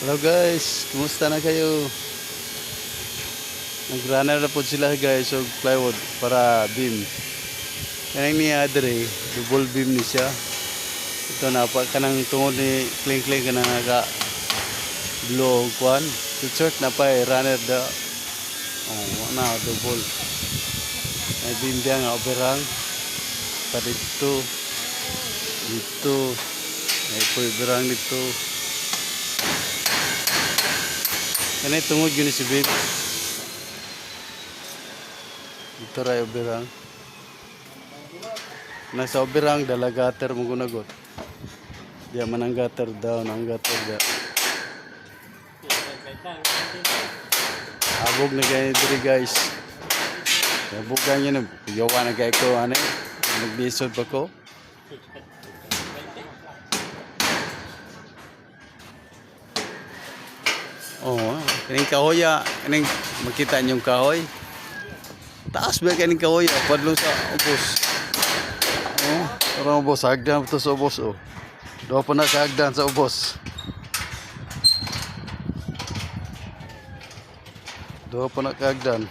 Hello guys, kumusta na kayo? Nagrunner na po sila guys og plywood para beam. Kanang niya adre, double beam ni siya. Ito na pa kanang tungod ni kling kanang naga blow kwan. Short na pa runner da. Oh, na double. May beam dia nga operang pa dito. Dito. May operang dito. Kanay tungod yun si beam. Dito ray operang. Nasa operang dala gutter mo gunagot. Dia manang gutter down, ang gutter da. Abog na kayo diri guys. Abog ganyan na. Yawa na kayo ko ano. Nagbisod pa ko. Oh, kaning kahoy kaning makita niyo yung kahoy. Taas ba kaning kahoy padlong sa ubos. Oh, parang ubos hagdan to sa ubos oh. Do pa na sa hagdan sa ubos. Do pa na kagdan.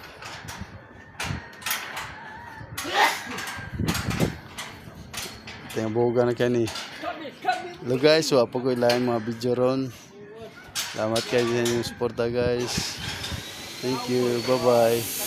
Tengah boga na kani. Hello guys, wa pa ko ilahin mga video ron. Salamat kayo sa inyong suporta guys. Thank you. Bye-bye.